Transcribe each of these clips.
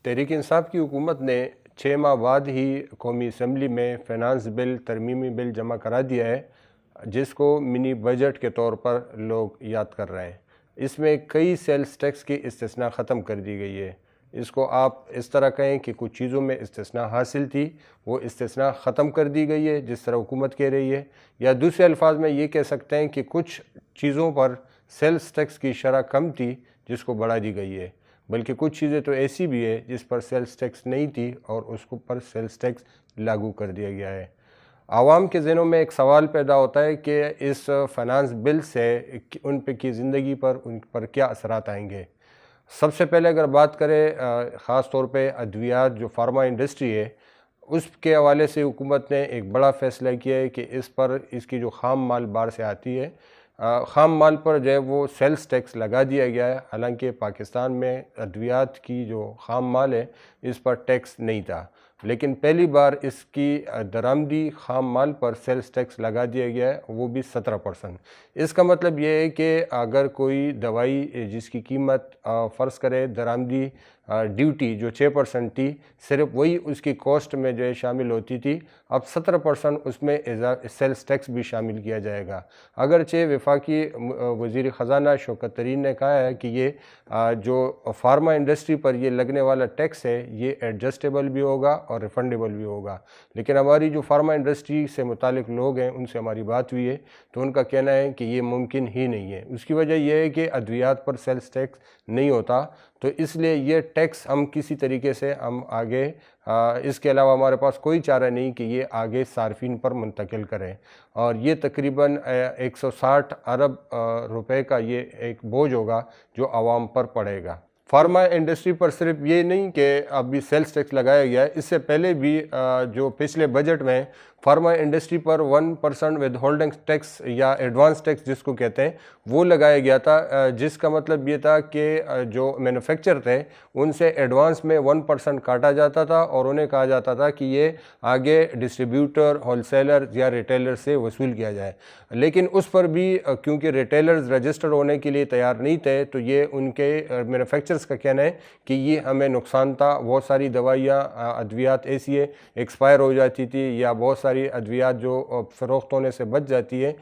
تحریک انصاف کی حکومت نے 6 ماہ بعد ہی قومی اسمبلی میں فائنانس بل ترمیمی بل جمع کرا دیا ہے، جس کو منی بجٹ کے طور پر لوگ یاد کر رہے ہیں۔ اس میں کئی سیلز ٹیکس کی استثناء ختم کر دی گئی ہے۔ اس کو آپ اس طرح کہیں کہ کچھ چیزوں میں استثناء حاصل تھی، وہ استثناء ختم کر دی گئی ہے جس طرح حکومت کہہ رہی ہے، یا دوسرے الفاظ میں یہ کہہ سکتے ہیں کہ کچھ چیزوں پر سیلز ٹیکس کی شرح کم تھی جس کو بڑھا دی گئی ہے، بلکہ کچھ چیزیں تو ایسی بھی ہے جس پر سیلز ٹیکس نہیں تھی اور اس کو پر سیلز ٹیکس لاگو کر دیا گیا ہے۔ عوام کے ذہنوں میں ایک سوال پیدا ہوتا ہے کہ اس فائنانس بل سے ان پہ کی زندگی پر ان پر کیا اثرات آئیں گے۔ سب سے پہلے اگر بات کریں خاص طور پہ ادویات جو فارما انڈسٹری ہے، اس کے حوالے سے حکومت نے ایک بڑا فیصلہ کیا ہے کہ اس پر اس کی جو خام مال باہر سے آتی ہے، خام مال پر جو ہے وہ سیلز ٹیکس لگا دیا گیا ہے۔ حالانکہ پاکستان میں ادویات کی جو خام مال ہے اس پر ٹیکس نہیں تھا، لیکن پہلی بار اس کی درآمدی خام مال پر سیلز ٹیکس لگا دیا گیا ہے، وہ بھی 17%۔ اس کا مطلب یہ ہے کہ اگر کوئی دوائی جس کی قیمت فرض کرے درآمدی ڈیوٹی جو 6% تھی، صرف وہی اس کی کاسٹ میں جو ہے شامل ہوتی تھی، اب 17% اس میں سیلز ٹیکس بھی شامل کیا جائے گا۔ اگرچہ وفاقی وزیر خزانہ شوکت ترین نے کہا ہے کہ یہ جو فارما انڈسٹری پر یہ لگنے والا ٹیکس ہے یہ ایڈجسٹیبل بھی ہوگا اور ریفنڈیبل بھی ہوگا، لیکن ہماری جو فارما انڈسٹری سے متعلق لوگ ہیں ان سے ہماری بات ہوئی ہے تو ان کا کہنا ہے کہ یہ ممکن ہی نہیں ہے۔ اس کی وجہ یہ ہے کہ ادویات پر سیلز ٹیکس نہیں ہوتا، تو اس لیے یہ ٹیکس ہم کسی طریقے سے ہم آگے اس کے علاوہ ہمارے پاس کوئی چارہ نہیں کہ یہ آگے صارفین پر منتقل کریں، اور یہ تقریباً 160 ارب روپے کا یہ ایک بوجھ ہوگا جو عوام پر پڑے گا۔ فارما انڈسٹری پر صرف یہ نہیں کہ ابھی سیلز ٹیکس لگایا گیا ہے، اس سے پہلے بھی جو پچھلے بجٹ میں فارما انڈسٹری پر 1% ود ہولڈنگ ٹیکس یا ایڈوانس ٹیکس جس کو کہتے ہیں وہ لگایا گیا تھا، جس کا مطلب یہ تھا کہ جو مینوفیکچر تھے ان سے ایڈوانس میں 1% کاٹا جاتا تھا اور انہیں کہا جاتا تھا کہ یہ آگے ڈسٹریبیوٹر، ہول سیلر یا ریٹیلر سے وصول کیا جائے، لیکن اس پر بھی کیونکہ ریٹیلرز رجسٹر ہونے کے لیے تیار نہیں تھے تو یہ ان کے مینوفیکچرز کا کہنا ہے کہ یہ ہمیں نقصان تھا۔ بہت ساری دوائیاں ادویات ایسی ہے ایکسپائر ہو جاتی تھی یا بہت ساری ادویات جو فروخت ہونے سے بچ جاتی ہے،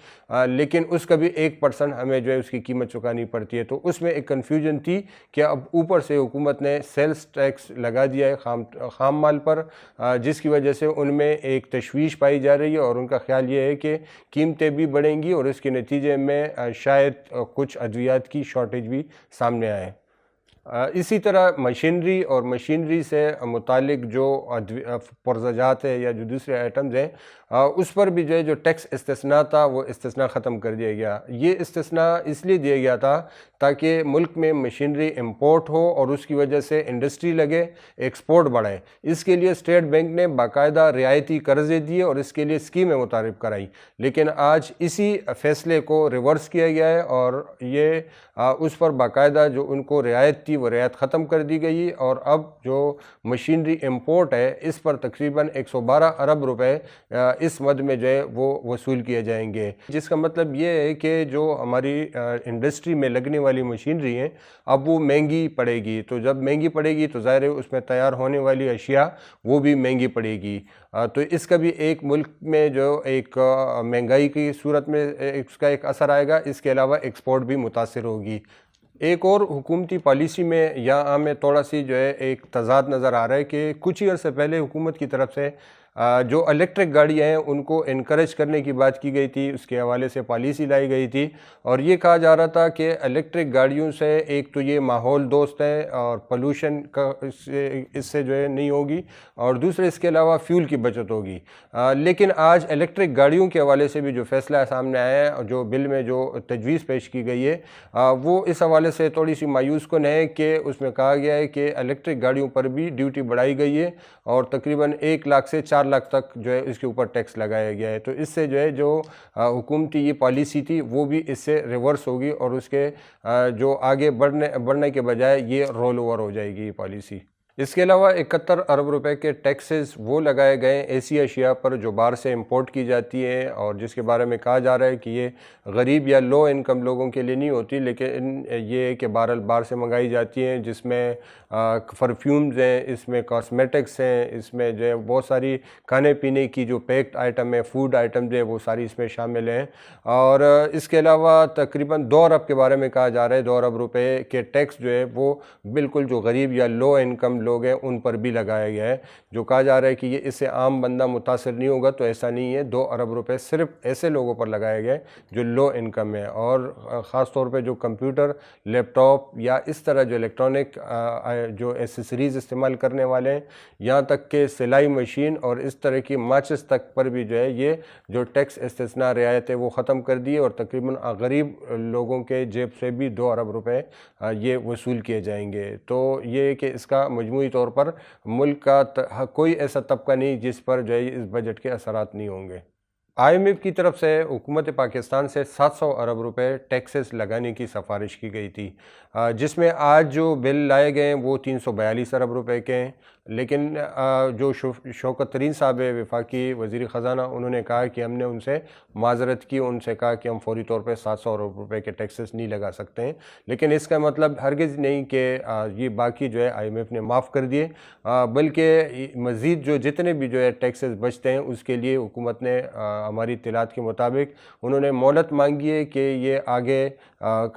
لیکن اس کا بھی 1% ہمیں جو ہے اس کی قیمت چکانی پڑتی ہے۔ تو اس میں ایک کنفیوژن تھی کہ اب اوپر سے حکومت نے سیلز ٹیکس لگا دیا ہے خام مال پر، جس کی وجہ سے ان میں ایک تشویش پائی جا رہی ہے اور ان کا خیال یہ ہے کہ قیمتیں بھی بڑھیں گی اور اس کے نتیجے میں شاید کچھ ادویات کی شارٹیج بھی سامنے آئے۔ اسی طرح مشینری اور مشینری سے متعلق جو پرزجات ہے یا جو دوسرے آئٹمز ہیں اس پر بھی جو ہے جو ٹیکس استثناء تھا وہ استثناء ختم کر دیا گیا۔ یہ استثناء اس لیے دیا گیا تھا تاکہ ملک میں مشینری امپورٹ ہو اور اس کی وجہ سے انڈسٹری لگے، ایکسپورٹ بڑھے۔ اس کے لیے اسٹیٹ بینک نے باقاعدہ رعایتی قرضے دیے اور اس کے لیے اسکیمیں متعارف کرائی، لیکن آج اسی فیصلے کو ریورس کیا گیا ہے اور یہ اس پر باقاعدہ جو ان کو رعایت تھی وہ رعایت ختم کر دی گئی، اور اب جو مشینری امپورٹ ہے اس پر تقریباً 112 ارب روپے اس مد میں جو ہے وہ وصول کیے جائیں گے، جس کا مطلب یہ ہے کہ جو ہماری انڈسٹری میں لگنے والی مشینری ہیں اب وہ مہنگی پڑے گی، تو جب مہنگی پڑے گی تو ظاہر ہے اس میں تیار ہونے والی اشیاء وہ بھی مہنگی پڑے گی، تو اس کا بھی ایک ملک میں جو ایک مہنگائی کی صورت میں اس کا ایک اثر آئے گا، اس کے علاوہ ایکسپورٹ بھی متاثر ہوگی۔ ایک اور حکومتی پالیسی میں یہاں ہمیں تھوڑا سی جو ہے ایک تضاد نظر آ رہا ہے کہ کچھ ہی عرصے پہلے حکومت کی طرف سے جو الیکٹرک گاڑیاں ہیں ان کو انکریج کرنے کی بات کی گئی تھی، اس کے حوالے سے پالیسی لائی گئی تھی اور یہ کہا جا رہا تھا کہ الیکٹرک گاڑیوں سے ایک تو یہ ماحول دوست ہے اور پولوشن کا اس سے جو ہے نہیں ہوگی، اور دوسرے اس کے علاوہ فیول کی بچت ہوگی، لیکن آج الیکٹرک گاڑیوں کے حوالے سے بھی جو فیصلہ سامنے آیا ہے اور جو بل میں جو تجویز پیش کی گئی ہے وہ اس حوالے سے تھوڑی سی مایوس کن ہے کہ اس میں کہا گیا ہے کہ الیکٹرک گاڑیوں پر بھی ڈیوٹی بڑھائی گئی ہے اور تقریباً 1 لاکھ سے 4 لاکھ تک جو ہے اس کے اوپر ٹیکس لگایا گیا ہے، تو اس سے جو ہے جو حکومتی یہ پالیسی تھی وہ بھی اس سے ریورس ہوگی اور اس کے جو آگے بڑھنے کے بجائے یہ رول اوور ہو جائے گی یہ پالیسی۔ اس کے علاوہ 71 ارب روپے کے ٹیکسز وہ لگائے گئے ایسی اشیاء پر جو باہر سے امپورٹ کی جاتی ہیں اور جس کے بارے میں کہا جا رہا ہے کہ یہ غریب یا لو انکم لوگوں کے لیے نہیں ہوتی، لیکن یہ ہے کہ بہرحال باہر سے منگائی جاتی ہیں، جس میں پرفیومز ہیں، اس میں کاسمیٹکس ہیں، اس میں جو ہے بہت ساری کھانے پینے کی جو پیکڈ آئٹم ہے، فوڈ آئٹمز ہیں، وہ ساری اس میں شامل ہیں۔ اور اس کے علاوہ تقریباً 2 ارب کے بارے میں کہا جا رہا ہے، 2 ارب روپے کے ٹیکس جو ہے وہ بالکل جو غریب یا لو انکم لوگ ہیں ان پر بھی لگایا گیا ہے۔ جو کہا جا رہا ہے کہ یہ اس سے عام بندہ متاثر نہیں ہوگا، تو ایسا نہیں ہے۔ 2 ارب روپے صرف ایسے لوگوں پر لگائے گئے جو لو انکم ہے، اور خاص طور پہ جو کمپیوٹر، لیپ ٹاپ یا اس طرح جو الیکٹرانک جو ایسیسریز استعمال کرنے والے ہیں، یہاں تک کہ سلائی مشین اور اس طرح کی ماچس تک پر بھی جو ہے یہ جو ٹیکس استثناء رعایت ہے وہ ختم کر دی، اور تقریباً غریب لوگوں کے جیب سے بھی 2 ارب روپے یہ وصول کیے جائیں گے۔ تو یہ کہ اس کا مجموعی طور پر ملک کا کوئی ایسا طبقہ نہیں جس پر جو ہے اس بجٹ کے اثرات نہیں ہوں گے۔ آئی ایم ایف کی طرف سے حکومت پاکستان سے 700 ارب روپے ٹیکسز لگانے کی سفارش کی گئی تھی، جس میں آج جو بل لائے گئے ہیں وہ 342 ارب روپے کے ہیں، لیکن جو شوکت ترین صاحب وفاقی وزیر خزانہ، انہوں نے کہا کہ ہم نے ان سے معذرت کی، ان سے کہا کہ ہم فوری طور پہ 700 ارب روپے کے ٹیکسز نہیں لگا سکتے ہیں، لیکن اس کا مطلب ہرگز نہیں کہ یہ باقی جو ہے آئی ایم ایف نے معاف کر دیے، بلکہ مزید جو جتنے بھی جو ہے ٹیکسز بچتے ہیں اس کے لیے حکومت نے ہماری اطلاعات کے مطابق انہوں نے مہلت مانگی ہے کہ یہ آگے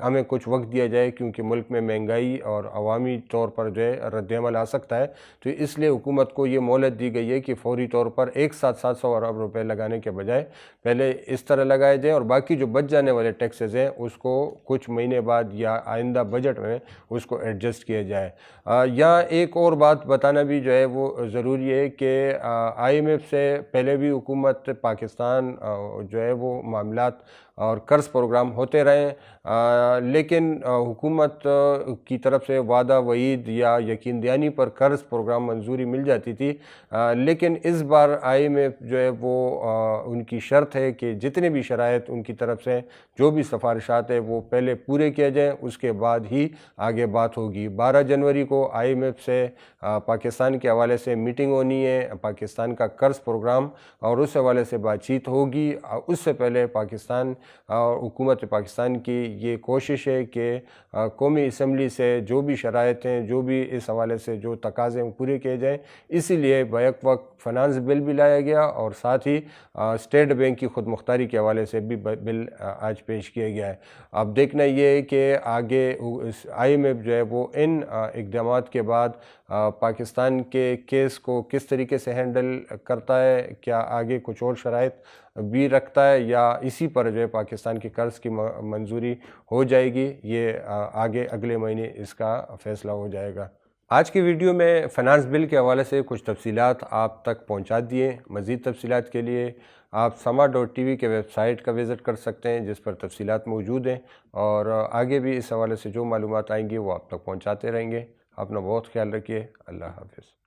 ہمیں کچھ وقت دیا جائے، کیونکہ ملک میں مہنگائی اور عوامی طور پر جو ہے رد عمل آ سکتا ہے، تو اس لیے حکومت کو یہ مہلت دی گئی ہے کہ فوری طور پر ایک ساتھ 700 ارب روپے لگانے کے بجائے پہلے اس طرح لگائے جائیں، اور باقی جو بچ جانے والے ٹیکسز ہیں اس کو کچھ مہینے بعد یا آئندہ بجٹ میں اس کو ایڈجسٹ کیا جائے۔ یہاں ایک اور بات بتانا بھی جو ہے وہ ضروری ہے کہ آئی ایم ایف سے پہلے بھی حکومت پاکستان جو ہے وہ معاملات اور قرض پروگرام ہوتے رہے، لیکن حکومت کی طرف سے وعدہ وعید یا یقین دہانی پر قرض پروگرام منظوری مل جاتی تھی، لیکن اس بار آئی ایم ایف جو ہے وہ ان کی شرط ہے کہ جتنے بھی شرائط ان کی طرف سے جو بھی سفارشات ہیں وہ پہلے پورے کیے جائیں، اس کے بعد ہی آگے بات ہوگی۔ 12 جنوری کو آئی ایم ایف سے پاکستان کے حوالے سے میٹنگ ہونی ہے، پاکستان کا قرض پروگرام اور اس حوالے سے بات چیت ہوگی۔ اس سے پہلے پاکستان اور حکومت پاکستان کی یہ کوشش ہے کہ قومی اسمبلی سے جو بھی شرائط ہیں، جو بھی اس حوالے سے جو تقاضے ہیں پورے کیے جائیں، اسی لیے بیک وقت فنانس بل بھی لایا گیا، اور ساتھ ہی اسٹیٹ بینک کی خود مختاری کے حوالے سے بھی بل آج پیش کیا گیا ہے۔ اب دیکھنا یہ ہے کہ آگے آئی ایم ایف جو ہے وہ ان اقدامات کے بعد پاکستان کے کیس کو کس طریقے سے ہینڈل کرتا ہے، کیا آگے کچھ اور شرائط بھی رکھتا ہے، یا اسی پر جو ہے پاکستان کی قرض کی منظوری ہو جائے گی، یہ آگے اگلے مہینے اس کا فیصلہ ہو جائے گا۔ آج کی ویڈیو میں فنانس بل کے حوالے سے کچھ تفصیلات آپ تک پہنچا دیے۔ مزید تفصیلات کے لیے آپ سما.tv کے ویب سائٹ کا وزٹ کر سکتے ہیں، جس پر تفصیلات موجود ہیں، اور آگے بھی اس حوالے سے جو معلومات آئیں گی وہ آپ تک پہنچاتے رہیں گے۔ اپنا بہت خیال رکھیے۔ اللہ حافظ۔